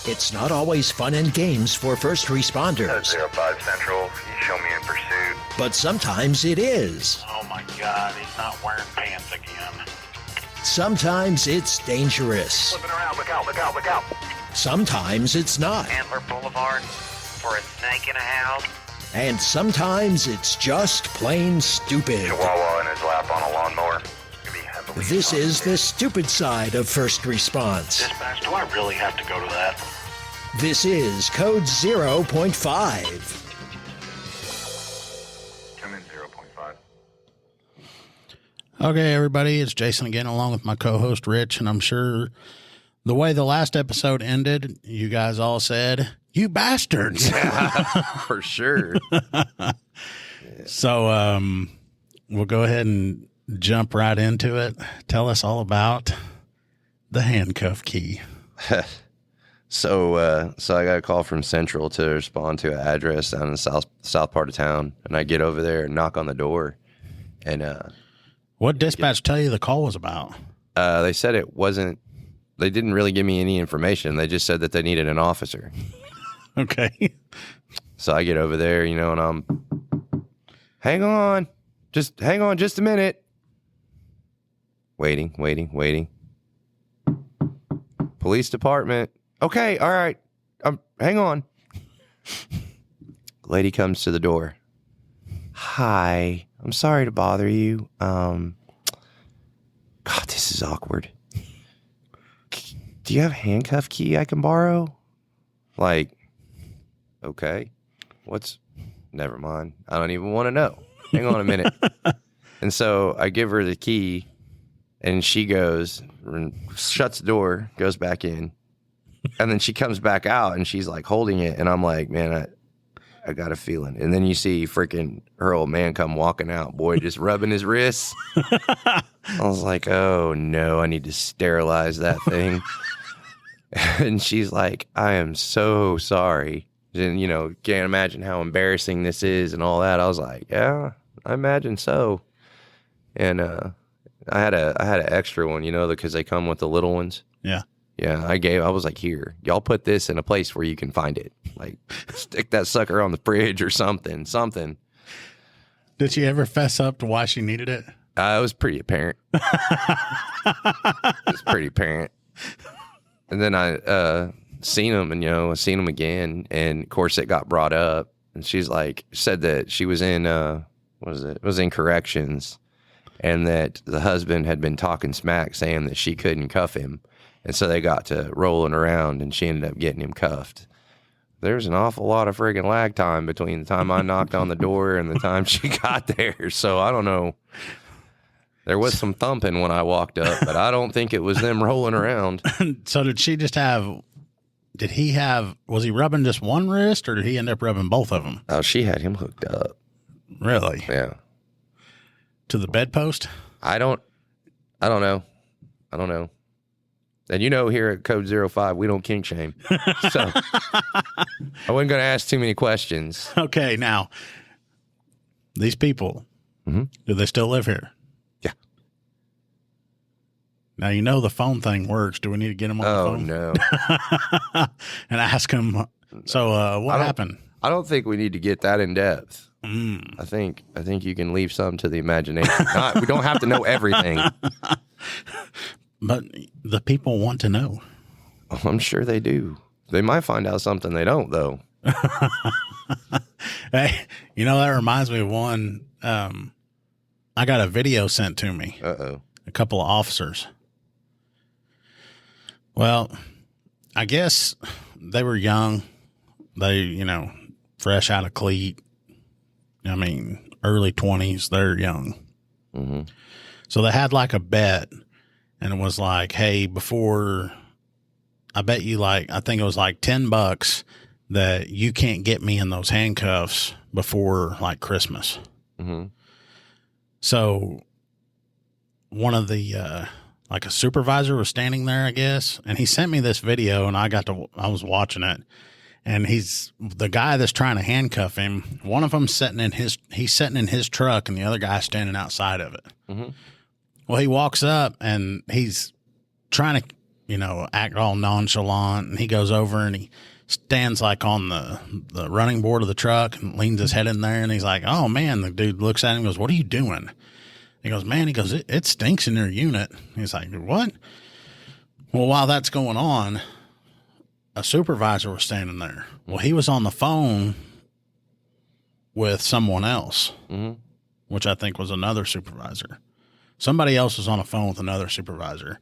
It's not always fun and games for first responders. 05 Central, you show me in pursuit. But sometimes it is. Oh my God, he's not wearing pants again. Sometimes it's dangerous. Flipping around, look out, look out, look out. Sometimes it's not. Antler Boulevard for a snake in a house. And sometimes it's just plain stupid. Chihuahua in his lap on a lawnmower. This is the stupid side of first response. Dispatch, do I really have to go to that? This is Code 0.5. Come in 0.5. Okay, everybody, it's Jason again, along with my co-host Rich, and I'm sure the way the last episode ended, you guys all said, "You bastards!" For sure. So, we'll go ahead and jump right into it. Tell us all about the handcuff key. So I got a call from Central to respond to an address down in the south part of town, and I get over there and knock on the door. And what dispatch tell you the call was about? They said it wasn't. They didn't really give me any information. They just said that they needed an officer. Okay. So I get over there, and I'm, hang on just a minute. Waiting. Police department. Okay, all right. Hang on. Lady comes to the door. Hi, I'm sorry to bother you. God, this is awkward. Do you have a handcuff key I can borrow? Like, okay. Never mind. I don't even want to know. Hang on a minute. And so I give her the key. And she goes, shuts the door, goes back in. And then she comes back out and she's like holding it. And I'm like, man, I got a feeling. And then you see freaking her old man come walking out, boy, just rubbing his wrists. I was like, oh no, I need to sterilize that thing. And she's like, I am so sorry. And, can't imagine how embarrassing this is and all that. I was like, yeah, I imagine so. And, I had an extra one, because they come with the little ones. Yeah. Yeah, I was like, here, y'all put this in a place where you can find it. Like, stick that sucker on the fridge or something. Did she ever fess up to why she needed it? It was pretty apparent. And then I seen them, and, I seen them again. And, of course, it got brought up. And she's like, said that she was in, what was it? It was in corrections. And that the husband had been talking smack, saying that she couldn't cuff him. And so they got to rolling around, and she ended up getting him cuffed. There's an awful lot of friggin' lag time between the time I knocked on the door and the time she got there. So I don't know. There was some thumping when I walked up, but I don't think it was them rolling around. So was he rubbing just one wrist, or did he end up rubbing both of them? Oh, she had him hooked up. Really? Yeah. To the bedpost? I don't know. And here at Code 05, we don't kink shame. So I wasn't going to ask too many questions. Okay, now, these people, do they still live here? Yeah. Now, the phone thing works. Do we need to get them on the phone? Oh, no. And ask them, so what happened? I don't think we need to get that in depth. I think you can leave some to the imagination. We don't have to know everything. But the people want to know. I'm sure they do. They might find out something they don't, though. Hey, that reminds me of one. I got a video sent to me. Uh-oh. A couple of officers. Well, I guess they were young. They, fresh out of cleat. Early 20s, they're young. Mm-hmm. So they had like a bet, and it was like, hey, before, I bet you I think it was like $10 that you can't get me in those handcuffs before Christmas. Mm-hmm. So one of the, a supervisor was standing there, I guess, and he sent me this video, and I was watching it. And he's the guy that's trying to handcuff him. One of them's sitting in his truck, and the other guy's standing outside of it. Mm-hmm. Well, he walks up and he's trying to act all nonchalant. And he goes over and he stands like on the running board of the truck and leans his head in there. And he's like, oh, man. The dude looks at him and goes, what are you doing? He goes, man, it stinks in your unit. He's like, what? Well, while that's going on, a supervisor was standing there. Well, he was on the phone with someone else, which I think was another supervisor. Somebody else was on the phone with another supervisor.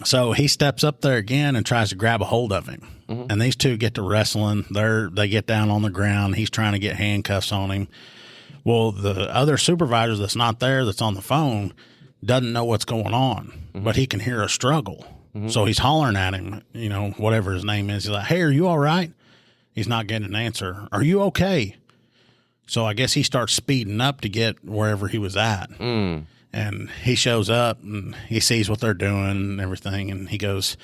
So he steps up there again and tries to grab a hold of him. And these two get to wrestling. They get down on the ground. He's trying to get handcuffs on him. Well, the other supervisor that's not there, that's on the phone, doesn't know what's going on, but he can hear a struggle. So he's hollering at him, whatever his name is. He's like, hey, are you all right? He's not getting an answer. Are you okay? So I guess he starts speeding up to get wherever he was at. And he shows up and he sees what they're doing and everything. And he goes,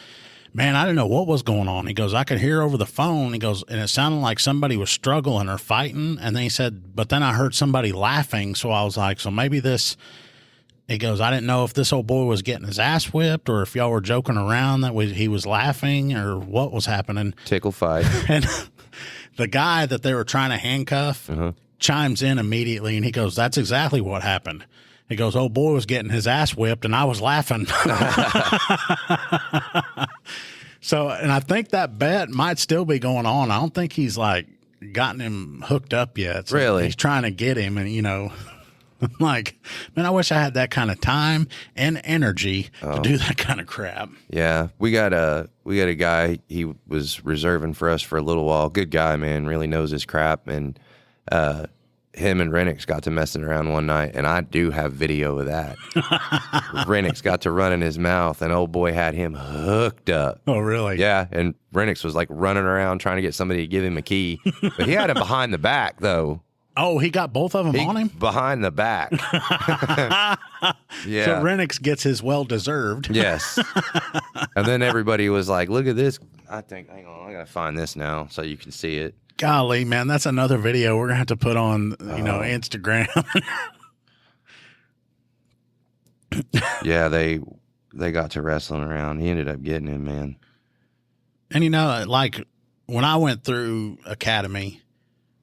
man, I didn't know what was going on. He goes, I could hear over the phone. He goes, and it sounded like somebody was struggling or fighting. And then he said, but then I heard somebody laughing. So I was like, so maybe this, he goes, I didn't know if this old boy was getting his ass whipped or if y'all were joking around that he was laughing or what was happening. Tickle fight. And the guy that they were trying to handcuff chimes in immediately. And he goes, that's exactly what happened. He goes, old boy was getting his ass whipped and I was laughing. So, and I think that bet might still be going on. I don't think he's like gotten him hooked up yet. So really? He's trying to get him. And, I'm like, man, I wish I had that kind of time and energy to do that kind of crap. Yeah. We got a guy, he was reserving for us for a little while. Good guy, man, really knows his crap. And, him and Renix got to messing around one night, and I do have video of that. Renix got to run in his mouth, and old boy had him hooked up. Oh, really? Yeah, and Renix was like running around trying to get somebody to give him a key. But he had him behind the back, though. Oh, he got both of them on him? Behind the back. Yeah. So Renix gets his well-deserved. Yes. And then everybody was like, look at this. Hang on, I got to find this now so you can see it. Golly, man, that's another video we're going to have to put on, Instagram. Yeah, they got to wrestling around. He ended up getting him, man. And, like when I went through academy,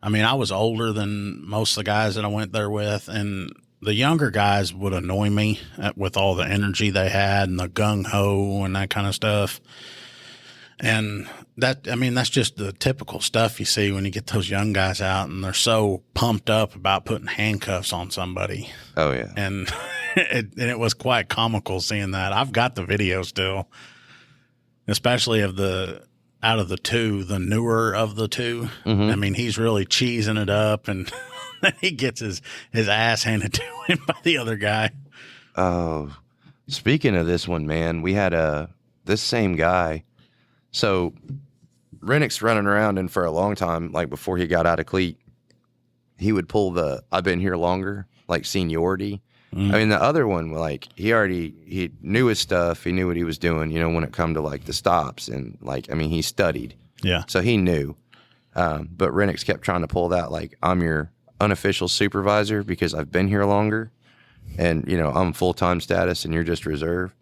I mean, I was older than most of the guys that I went there with, and the younger guys would annoy me with all the energy they had and the gung-ho and that kind of stuff. And that's just the typical stuff you see when you get those young guys out and they're so pumped up about putting handcuffs on somebody. Oh, yeah. And it was quite comical seeing that. I've got the video still, especially out of the two, the newer of the two. I mean, he's really cheesing it up and he gets his ass handed to him by the other guy. Oh, speaking of this one, man, we had this same guy. So Renix running around, and for a long time, like before he got out of cleat, he would pull the I've been here longer, like seniority. I mean, the other one, like he knew his stuff. He knew what he was doing, when it come to like the stops and he studied. Yeah. So he knew. But Renix kept trying to pull that, like, I'm your unofficial supervisor because I've been here longer and, I'm full-time status and you're just reserve.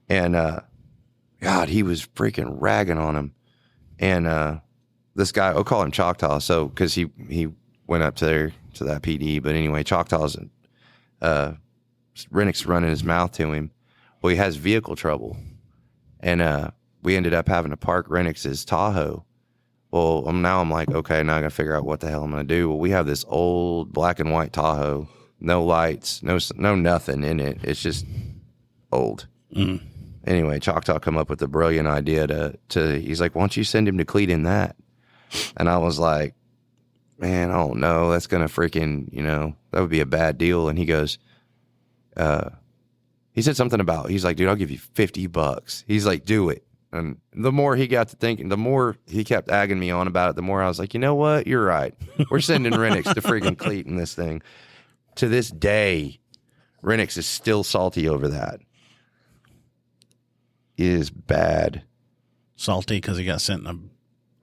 And, God, he was freaking ragging on him. And this guy, I'll call him Choctaw, so because he went up to that PD. But anyway, Choctaw's Renix running his mouth to him. Well, he has vehicle trouble. And we ended up having to park Renix's Tahoe. Well, now I'm like, okay, now I got to figure out what the hell I'm going to do. Well, we have this old black and white Tahoe, no lights, no nothing in it. It's just old. Anyway, Choctaw come up with the brilliant idea to he's like, why don't you send him to cleat in that? And I was like, man, I don't know. That's going to freaking, that would be a bad deal. And he goes, he said something about, he's like, dude, I'll give you $50. He's like, do it. And the more he got to thinking, the more he kept agging me on about it, the more I was like, you know what? You're right. We're sending Renix to freaking cleat in this thing. To this day, Renix is still salty over that. It is bad. Salty because he got sent in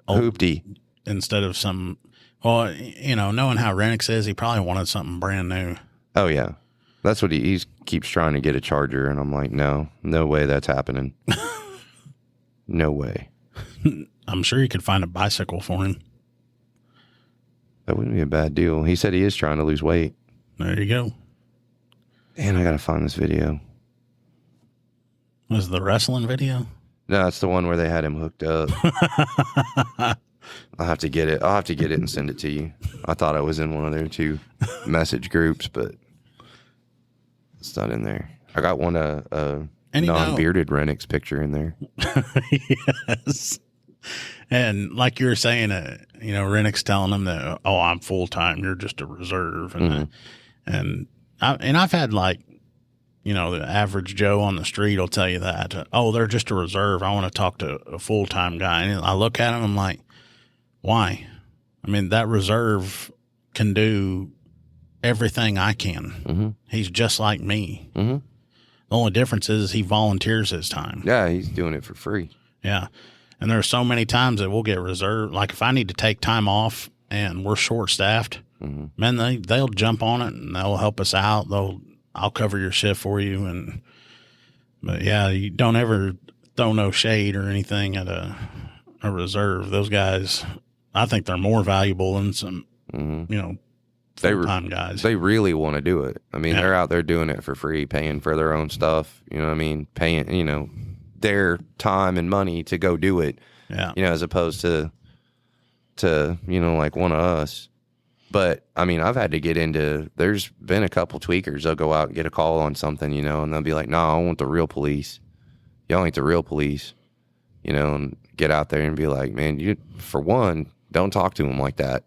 a hoopty instead of some. Well, knowing how Renix is, he probably wanted something brand new. Oh yeah. That's what he keeps trying to get a charger, and I'm like, no way that's happening. No way. I'm sure you could find a bicycle for him. That wouldn't be a bad deal. He said he is trying to lose weight. There you go. And I gotta find this video. Was it the wrestling video? No, it's the one where they had him hooked up. I'll have to get it. I'll have to get it and send it to you. I thought I was in one of their 2 message groups, but it's not in there. I got one non-bearded Renix picture in there. Yes. And like you were saying, Rennick's telling him that, oh, I'm full time. You're just a reserve. And I've had the average Joe on the street will tell you that. Oh, they're just a reserve. I want to talk to a full time guy. And I look at him. I'm like, why? I mean, that reserve can do everything I can. Mm-hmm. He's just like me. Mm-hmm. The only difference is he volunteers his time. Yeah, he's doing it for free. Yeah. And there are so many times that we'll get reserved. Like if I need to take time off and we're short staffed, man, they'll jump on it and they'll help us out. I'll cover your shift for you. But yeah, you don't ever throw no shade or anything at a reserve. Those guys, I think they're more valuable than some, full-time guys. They really want to do it. I mean, they're out there doing it for free, paying for their own stuff. You know what I mean? Paying, their time and money to go do it. Yeah. As opposed to like one of us. But I mean, I've had to get into, there's been a couple tweakers. They'll go out and get a call on something, and they'll be like, no, I want the real police. Y'all ain't the real police, and get out there and be like, man, you, for one, don't talk to them like that.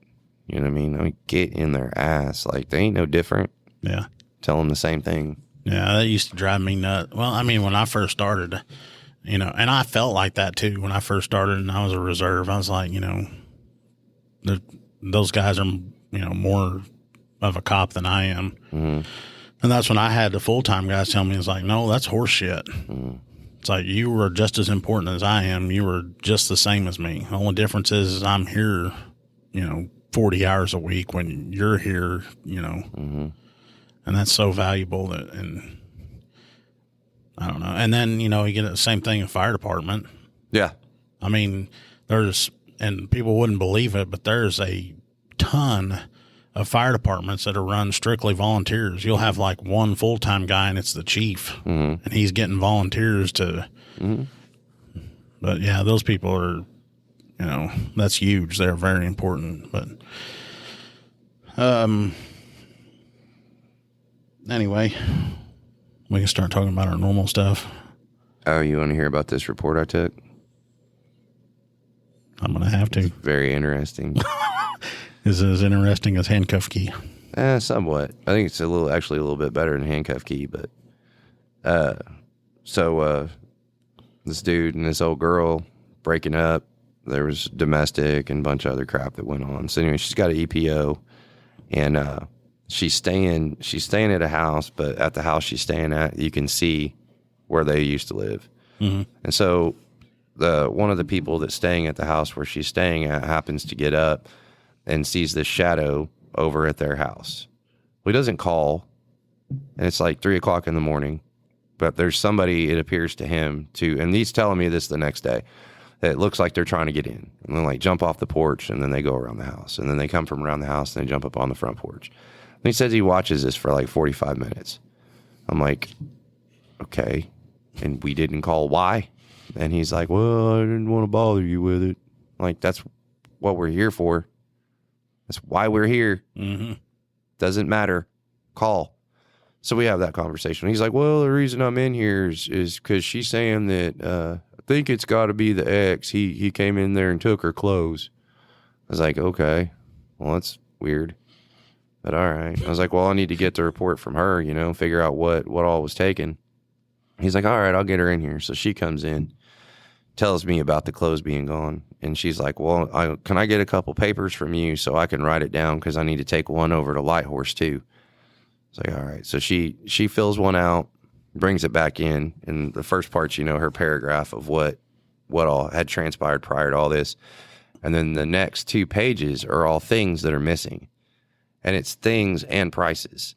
You know what I mean? I mean, get in their ass. Like, they ain't no different. Yeah. Tell them the same thing. Yeah, that used to drive me nuts. Well, I mean, when I first started, and I felt like that too when I first started and I was a reserve. I was like, those guys are, more of a cop than I am. Mm-hmm. And that's when I had the full-time guys tell me, it's like, no, that's horse shit. Mm-hmm. It's like, you were just as important as I am. You were just the same as me. The only difference is I'm here, 40 hours a week when you're here, and that's so valuable and I don't know. And then, you get the same thing in fire department. Yeah. I mean, and people wouldn't believe it, but there's a ton of fire departments that are run strictly volunteers. You'll have like one full-time guy and it's the chief and he's getting volunteers to, but yeah, those people are, that's huge. They're very important, but, anyway, we can start talking about our normal stuff. Oh, you want to hear about this report I took? I'm going to have to. Very interesting. Is it as interesting as handcuff key? Somewhat. I think it's actually a little bit better than handcuff key, but so this dude and this old girl breaking up. There was domestic and a bunch of other crap that went on. So anyway, she's got an EPO and she's staying at a house, but at the house she's staying at, you can see where they used to live. Mm-hmm. And so one of the people that's staying at the house where she's staying at happens to get up and sees this shadow over at their house. Well, he doesn't call, and it's like 3:00 in the morning, but there's somebody, it appears to him, and he's telling me this the next day, that it looks like they're trying to get in, and then like jump off the porch, and then they go around the house, and then they come from around the house, and they jump up on the front porch. And he says he watches this for like 45 minutes. I'm like, okay, and we didn't call, why? And he's like, well, I didn't want to bother you with it. Like, that's what we're here for. That's why we're here. Mm-hmm. Doesn't matter. Call. So we have that conversation. He's like, well, the reason I'm in here is because she's saying that I think it's got to be the ex. He came in there and took her clothes. I was like, okay, well, that's weird. But all right. I was like, well, I need to get the report from her, figure out what all was taken. He's like, all right, I'll get her in here. So she comes in, tells me about the clothes being gone. And she's like, well, can I get a couple papers from you so I can write it down because I need to take one over to Light Horse too. It's like, all right. So she fills one out, brings it back in. And the first part's, her paragraph of what all had transpired prior to all this. And then the next 2 pages are all things that are missing. And it's things and prices.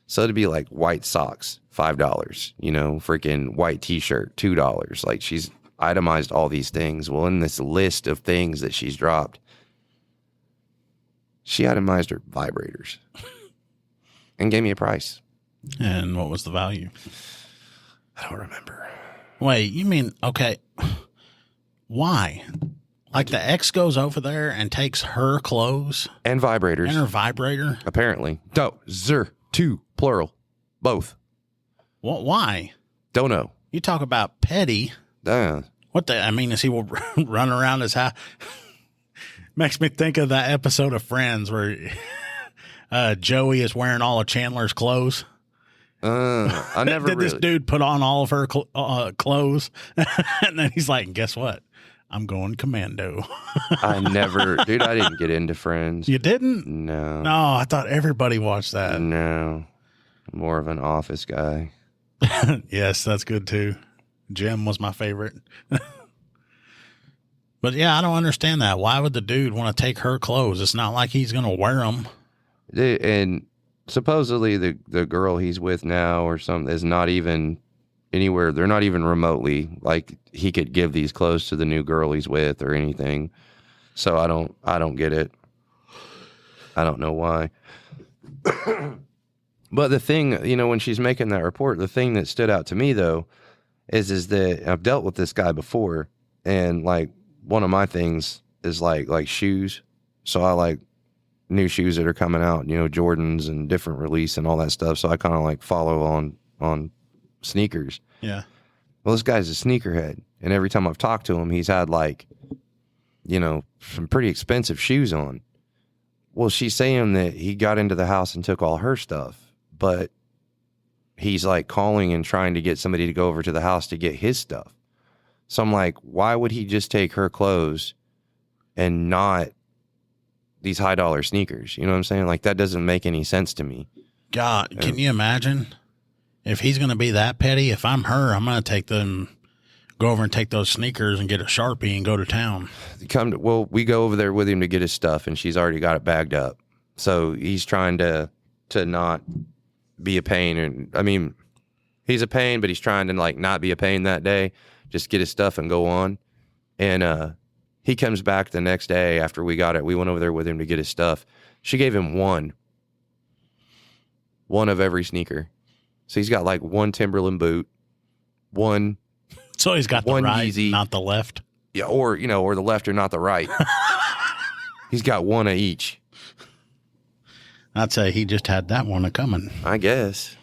So it'd be like white socks, $5, you know, freaking white t-shirt, $2. Like she's itemized all these things. Well, in this list of things that she's dropped, she itemized her vibrators and gave me a price. And what was the value? I don't remember. Wait, you mean, okay, why? Like the ex goes over there and takes her clothes And vibrators. and her vibrator? Apparently. No, two, plural. Both. What? Why? Don't know. You talk about petty. What the? I mean, is he will run around his house? Makes me think of that episode of Friends where Joey is wearing all of Chandler's clothes. I never Did really. this dude put on all of her clothes? And then he's like, guess what? I'm going commando. I didn't get into Friends. You didn't? No. No, I thought everybody watched that. No. More of an Office guy. Yes, that's good too. Jim was my favorite. But yeah, I don't understand that. Why would the dude want to take her clothes? It's not like he's going to wear them. And supposedly the girl he's with now or something is not even anywhere. They're not even remotely like he could give these clothes to the new girl he's with or anything. So I don't get it. I don't know why. But the thing, you know, when she's making that report, the thing that stood out to me though is that I've dealt with this guy before, and like one of my things is like shoes. So I like new shoes that are coming out, you know, Jordans and different release and all that stuff. So I kind of like follow on sneakers. Yeah. Well, this guy's a sneakerhead, and every time I've talked to him, he's had like, you know, some pretty expensive shoes on. Well, she's saying that he got into the house and took all her stuff, but he's like calling and trying to get somebody to go over to the house to get his stuff. So I'm like, why would he just take her clothes and not these high dollar sneakers? You know what I'm saying? Like that doesn't make any sense to me. God, can you imagine if he's going to be that petty? If I'm her, I'm going to go over and take those sneakers and get a Sharpie and go to town. We go over there with him to get his stuff, and she's already got it bagged up. So he's trying to not be a pain. And I mean, he's a pain, but he's trying to like not be a pain that day. Just get his stuff and go on. And he comes back the next day after we got it. We went over there with him to get his stuff. She gave him one of every sneaker. So he's got like one Timberland boot, one. So he's got the one right, Yeezy. not the left. Yeah, or the left or not the right. He's got one of each. I'd say he just had that one coming. I guess.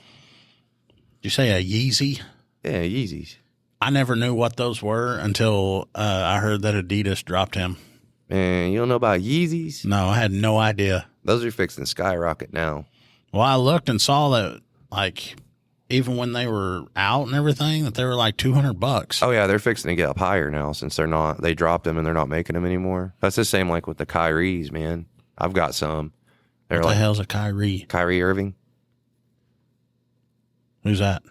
Did you say a Yeezy? Yeah, Yeezys. I never knew what those were until I heard that Adidas dropped him. Man, you don't know about Yeezys? No, I had no idea. Those are fixing to skyrocket now. Well, I looked and saw that, like, even when they were out and everything, that they were like $200. Oh yeah, they're fixing to get up higher now since they dropped them and they're not making them anymore. That's the same like with the Kyries, man. I've got some. They're What the like hell's a Kyrie? Kyrie Irving. Who's that?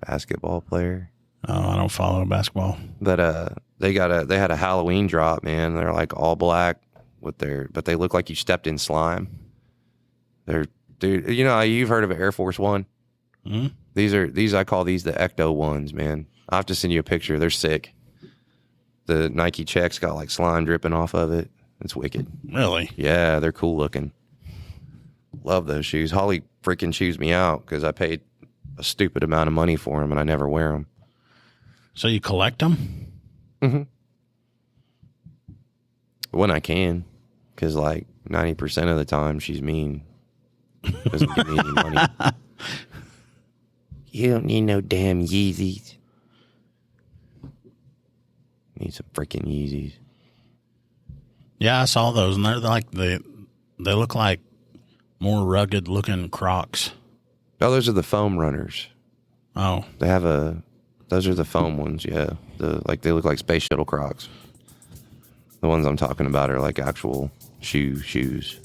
Basketball player. Oh, I don't follow basketball. But they had a Halloween drop, man. They're like all black but they look like you stepped in slime. Dude, you know, you've heard of an Air Force One? Mm-hmm. These I call these the Ecto ones, man. I'll have to send you a picture. They're sick. The Nike check's got like slime dripping off of it. It's wicked. Really? Yeah, they're cool looking. Love those shoes. Holly freaking chews me out because I paid a stupid amount of money for them and I never wear them. So you collect them? Mm-hmm. When I can, because like 90% of the time she's mean. Doesn't give me any money. You don't need no damn Yeezys. Need some freaking Yeezys. Yeah, I saw those, and they're like they look like more rugged looking Crocs. Oh, those are the foam runners. Oh, Those are the foam ones. Yeah, they look like space shuttle Crocs. The ones I'm talking about are like actual shoes.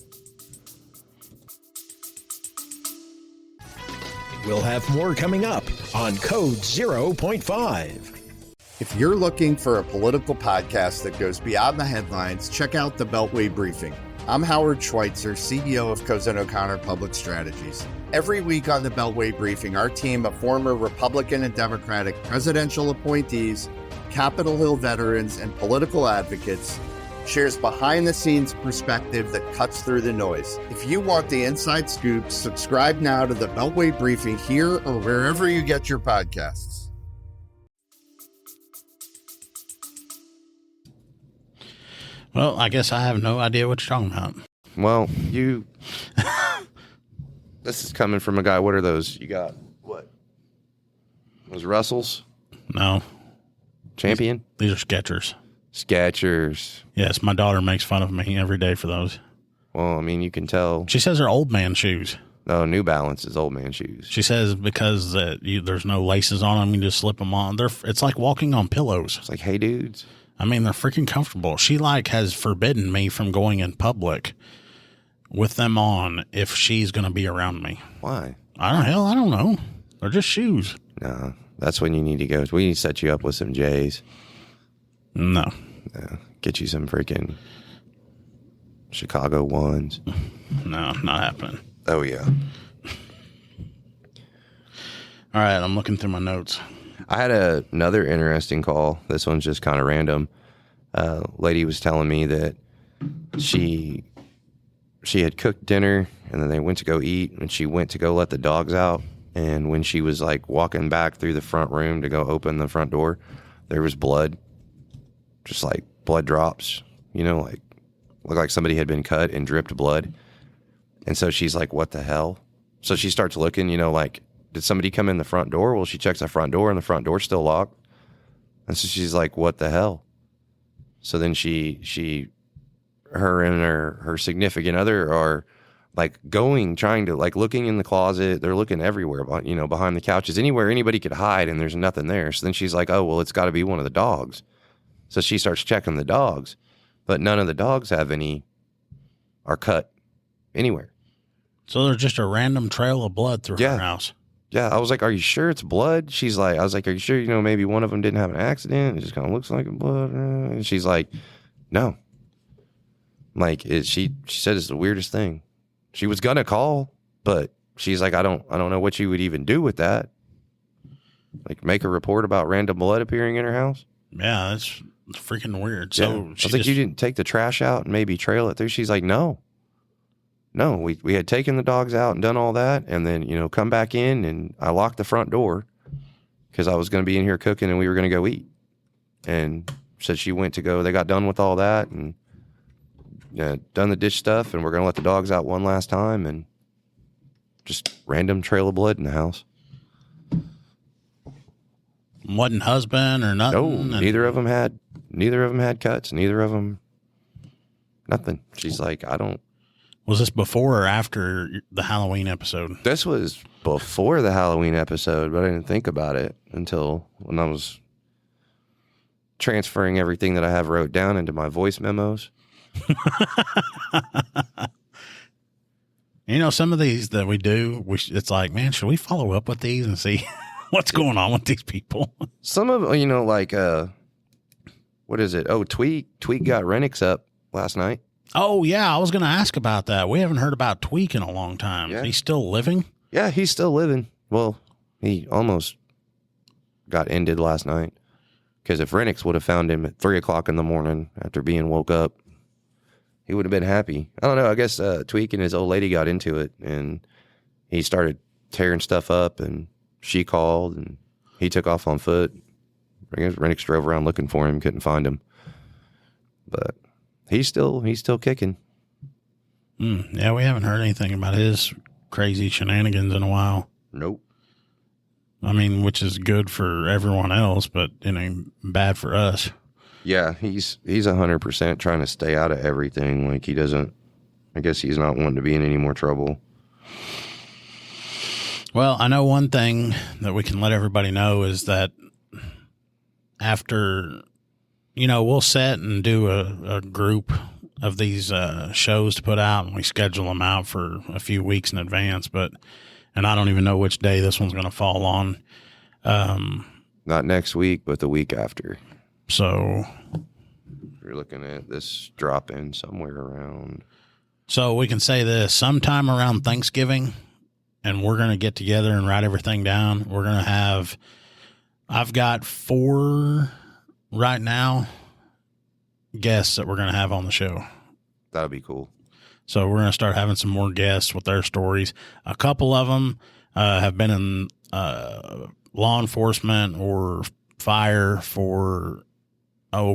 We'll have more coming up on Code 0.5. If you're looking for a political podcast that goes beyond the headlines, check out the Beltway Briefing. I'm Howard Schweitzer, CEO of Cozen O'Connor Public Strategies. Every week on the Beltway Briefing, our team of former Republican and Democratic presidential appointees, Capitol Hill veterans, and political advocates shares behind-the-scenes perspective that cuts through the noise. If you want the inside scoop, subscribe now to the Beltway Briefing here or wherever you get your podcasts. Well, I guess I have no idea what you're talking about. Well, this is coming from a guy. What are those? You got what? Those Russells? No. Champion? These are Skechers. Skechers. Yes, my daughter makes fun of me every day for those. Well, I mean, you can tell. She says they're old man shoes. No, New Balance is old man shoes. She says because there's no laces on them, you just slip them on. It's like walking on pillows. It's like, hey, dudes. I mean, they're freaking comfortable. She has forbidden me from going in public with them on if she's going to be around me. Why? I don't know. They're just shoes. No, that's when you need to go. We need to set you up with some J's. No. Get you some freaking Chicago ones. No, not happening. Oh, yeah. All right, I'm looking through my notes. I had another interesting call. This one's just kind of random. Lady was telling me that she had cooked dinner and then they went to go eat and she went to go let the dogs out. And when she was like walking back through the front room to go open the front door, there was blood, just like blood drops, like looked like somebody had been cut and dripped blood. And so she's like, what the hell? So she starts looking, like, did somebody come in the front door? Well, she checks the front door and the front door's still locked. And so she's like, what the hell? So then her and her significant other are like trying to looking in the closet. They're looking everywhere, behind the couches, anywhere anybody could hide, and there's nothing there. So then she's like, oh, well, it's got to be one of the dogs. So she starts checking the dogs, but none of the dogs are cut anywhere. So there's just a random trail of blood through her house. Yeah, I was like, are you sure it's blood? I was like, are you sure, maybe one of them didn't have an accident? It just kind of looks like blood. And she's like, no. She said it's the weirdest thing. She was going to call, but she's like, I don't know what you would even do with that. Like, make a report about random blood appearing in her house? Yeah, that's freaking weird. Yeah. So I was like, you didn't take the trash out and maybe trail it through? She's like, no, we had taken the dogs out and done all that, and then, come back in, and I locked the front door because I was going to be in here cooking and we were going to go eat. And said she went to go, they got done with all that and done the dish stuff, and we're going to let the dogs out one last time, and just random trail of blood in the house. Wasn't husband or nothing? No, neither of them had cuts. Neither of them, nothing. She's like, I don't. Was this before or after the Halloween episode? This was before the Halloween episode, but I didn't think about it until when I was transferring everything that I have wrote down into my voice memos. Some of these that we do, it's like, man, should we follow up with these and see what's going on with these people? Some of them, what is it? Oh, Tweak got Renix up last night. Oh, yeah. I was going to ask about that. We haven't heard about Tweak in a long time. Yeah. He's still living? Yeah, he's still living. Well, he almost got ended last night because if Renix would have found him at 3 o'clock in the morning after being woke up, he would have been happy. I don't know. I guess Tweak and his old lady got into it, and he started tearing stuff up, and she called, and he took off on foot. I guess Renix drove around looking for him, couldn't find him. But he's still kicking. Yeah, we haven't heard anything about his crazy shenanigans in a while. Nope. I mean, which is good for everyone else, but bad for us. Yeah, he's 100% trying to stay out of everything. Like, he doesn't. I guess he's not wanting to be in any more trouble. Well, I know one thing that we can let everybody know is that after, we'll set and do a group of these shows to put out, and we schedule them out for a few weeks in advance, and I don't even know which day this one's going to fall on. Not next week, but the week after. So you're looking at this drop in somewhere around. So we can say this sometime around Thanksgiving, and we're going to get together and write everything down. We're going to have, I've got 4 right now guests that we're going to have on the show. That'll be cool. So we're going to start having some more guests with their stories. A couple of them have been in law enforcement or fire for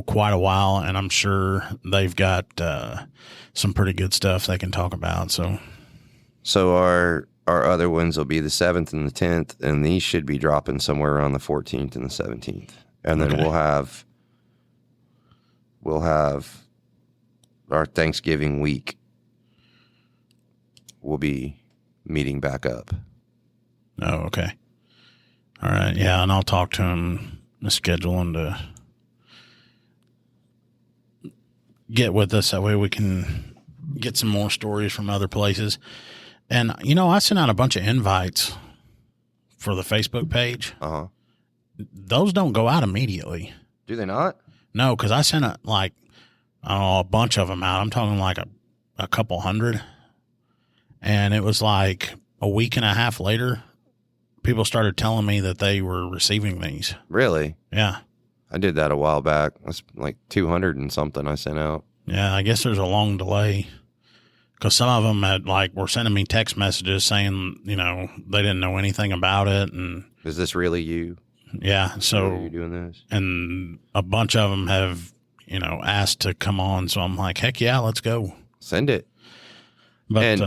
quite a while, and I'm sure they've got some pretty good stuff they can talk about. So our other ones will be the 7th and the 10th, and these should be dropping somewhere around the 14th and the 17th, and then we'll have our Thanksgiving week. We'll be meeting back up. Oh, okay. All right. Yeah, and I'll talk to him to schedule him to get with us. That way we can get some more stories from other places. And, you know, I sent out a bunch of invites for the Facebook page. Uh-huh. Those don't go out immediately. Do they not? No, because I sent a bunch of them out. I'm talking like a couple hundred. And it was like a week and a half later, people started telling me that they were receiving these. Really? Yeah. I did that a while back. That's like 200 and something I sent out. Yeah, I guess there's a long delay because some of them were sending me text messages saying, you know, they didn't know anything about it. And is this really you? Yeah. So are you doing this? And a bunch of them have, you know, asked to come on. So I'm like, heck yeah, let's go. Send it. But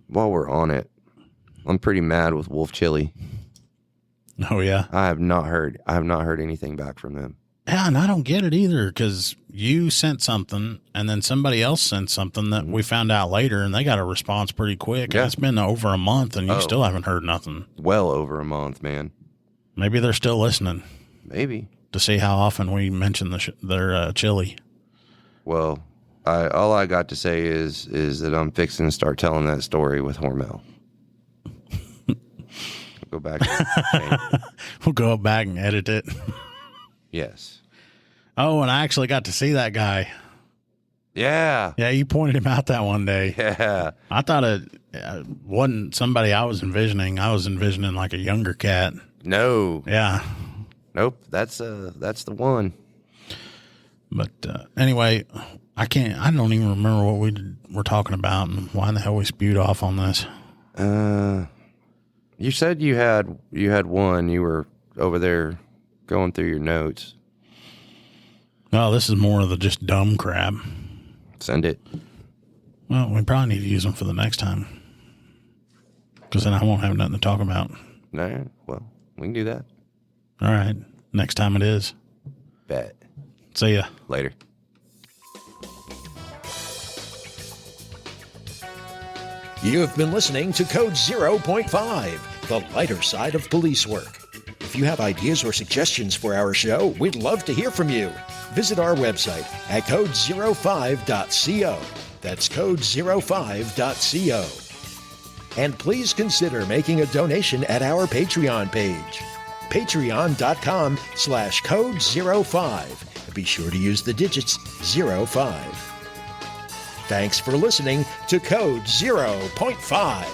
while we're on it, I'm pretty mad with Wolf Chili. Oh yeah, I have not heard anything back from them. Yeah, and I don't get it either because you sent something and then somebody else sent something that we found out later, and they got a response pretty quick. Yeah. It's been over a month, and you still haven't heard nothing. Well over a month, man. Maybe they're still listening. Maybe to see how often we mention their chili. Well. All I got to say is that I'm fixing to start telling that story with Hormel. Go back. We'll go back and edit it. Yes. Oh, and I actually got to see that guy. Yeah. Yeah, you pointed him out that one day. Yeah. I thought it wasn't somebody I was envisioning. I was envisioning like a younger cat. No. Yeah. Nope. That's the one. But anyway, I don't even remember what we were talking about and why the hell we spewed off on this. You said you had one. You were over there going through your notes. No, this is more of the just dumb crap. Send it. Well, we probably need to use them for the next time. Because then I won't have nothing to talk about. No, well, we can do that. All right. Next time it is. Bet. See ya. Later. You have been listening to Code 0.5, the lighter side of police work. If you have ideas or suggestions for our show, we'd love to hear from you. Visit our website at code05.co. That's code05.co. And please consider making a donation at our Patreon page, patreon.com/code05. Be sure to use the digits 05. Thanks for listening to Code 0.5.